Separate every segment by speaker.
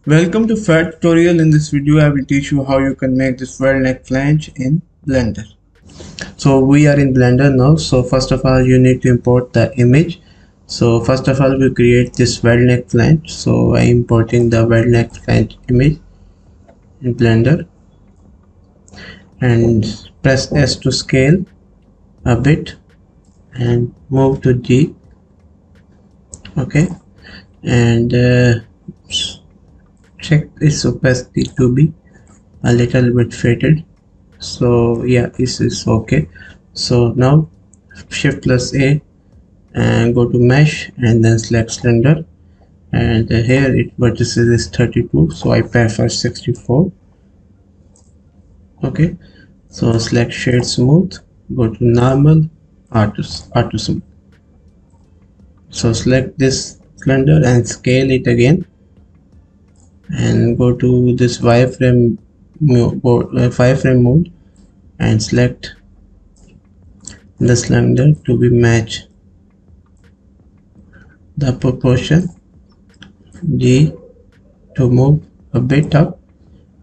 Speaker 1: Welcome to FAD Tutorial. In this video, I will teach you how you can make this weld neck flange in Blender. So we are in Blender now. So first of all, you need to import the image. So first of all, we create this weld neck flange. So I am importing the weld neck flange image in Blender and press S to scale a bit and move to G. Okay, and check its opacity to be a little bit faded. So yeah, this is okay. So now shift plus A and go to mesh and then select cylinder, and here it vertices is 32, so I prefer 64. Okay, so select shade smooth, go to normal, auto smooth. So select this cylinder and scale it again and go to this wireframe mode and select the cylinder to be match the proportion G to move a bit up,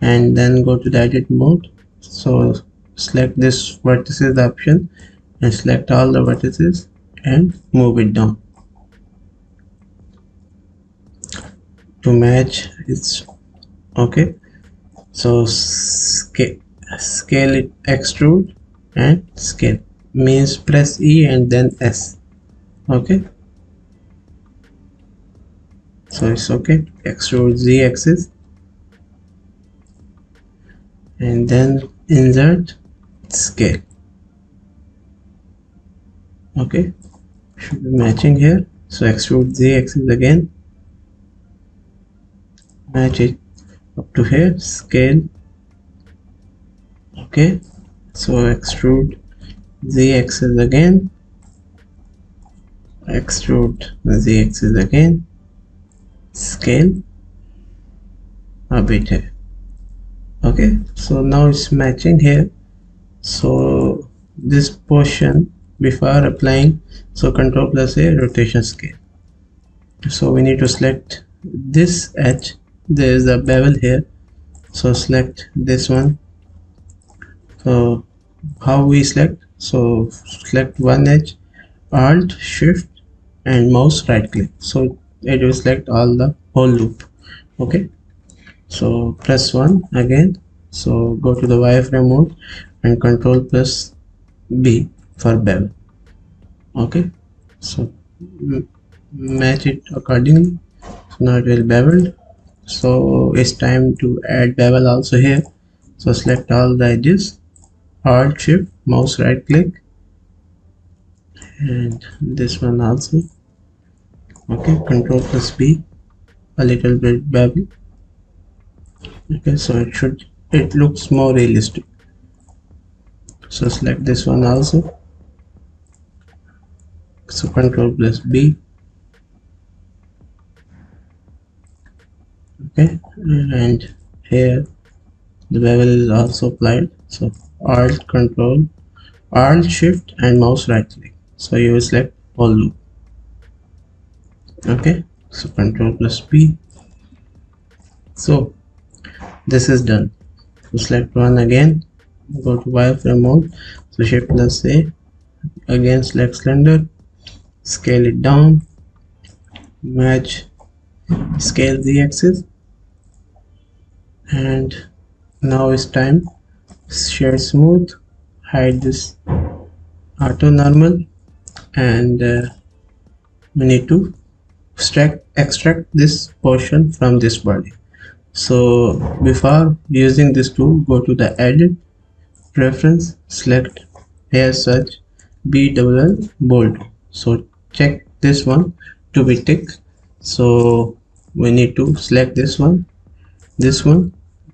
Speaker 1: and then go to the edit mode. So select this vertices option and select all the vertices and move it down to match its. Okay, so scale it, extrude and scale means press E and then S. Okay, so it's okay. Extrude Z axis and then insert scale. Okay, should be matching here. So extrude Z axis again, match it up to here, scale. Okay, so extrude Z axis again, extrude Z axis again, scale a bit here. Okay, so now it's matching here. So this portion before applying, so Control plus A, rotation scale. So we need to select this edge. There is a bevel here, so select this one. So how we select? So select one edge, Alt Shift and mouse right click, so it will select all the whole loop. Okay, so press 1 again. So go to the wireframe mode and Control plus B for bevel. Okay, so match it accordingly. So now it will beveled. So it's time to add bevel also here. So select all the edges, Alt Shift, mouse right click, and this one also. Okay, Control plus B, a little bit bevel. Okay, so it looks more realistic. So select this one also. So Control plus B. Okay, and here the bevel is also applied. So Alt Control, Alt Shift and mouse right click. So you will select all loop. Okay, so Control plus B. So this is done. So select one again, go to wireframe mode. So Shift plus A, again select cylinder, scale it down, match scale the axis, and now it's time shade smooth, hide this auto normal, and we need to extract this portion from this body. So before using this tool, go to the edit, preference, select hair search, BWL bold. So check this one to be ticked. So we need to select this one.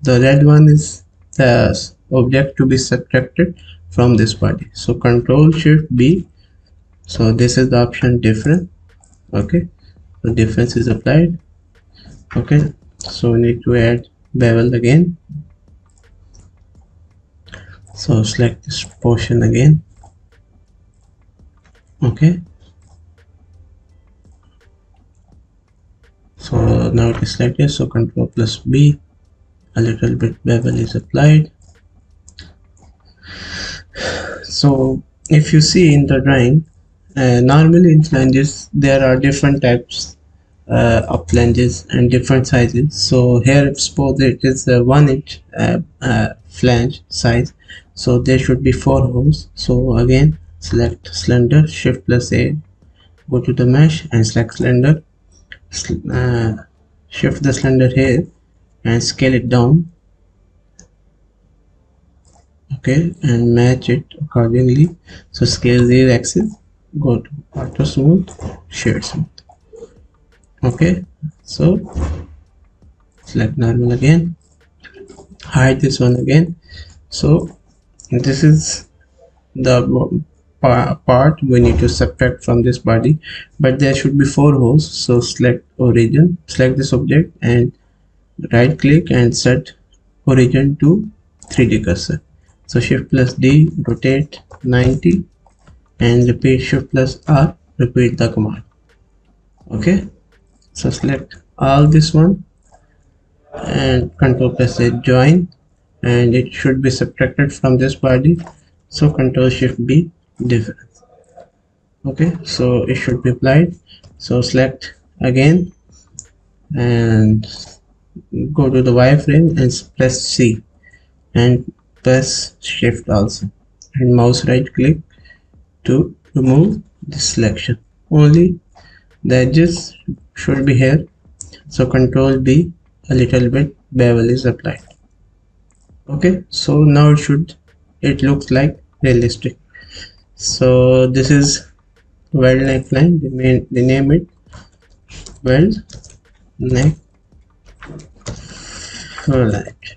Speaker 1: The red one is the object to be subtracted from this body. So Control Shift B. So this is the option difference. Okay, the difference is applied. Okay, so we need to add bevel again. So select this portion again. Okay, So now it is selected, so Control plus B, a little bit bevel is applied. So if you see in the drawing, normally in flanges there are different types of flanges and different sizes. So here suppose it is a 1 inch flange size, so there should be 4 holes. So again select cylinder, shift plus A, go to the mesh and select cylinder, shift the cylinder here and scale it down, okay, and match it accordingly. So scale the axis, go to auto smooth, shade smooth, okay. So select normal again, hide this one again. So this is the part we need to subtract from this body, but there should be 4 holes. So select origin, select this object and right click and set origin to 3D cursor. So shift plus D, rotate 90 and repeat shift plus R, repeat the command, okay. So select all this one and Control plus A, join, and it should be subtracted from this body. So Control shift B, difference, okay. So it should be applied. So select again and go to the wireframe and press C and press shift also, and mouse right click to remove this selection. Only the edges should be here. So Control B, a little bit bevel is applied, okay. So now it looks like realistic. So this is weld neckline, they name it weld neck flange,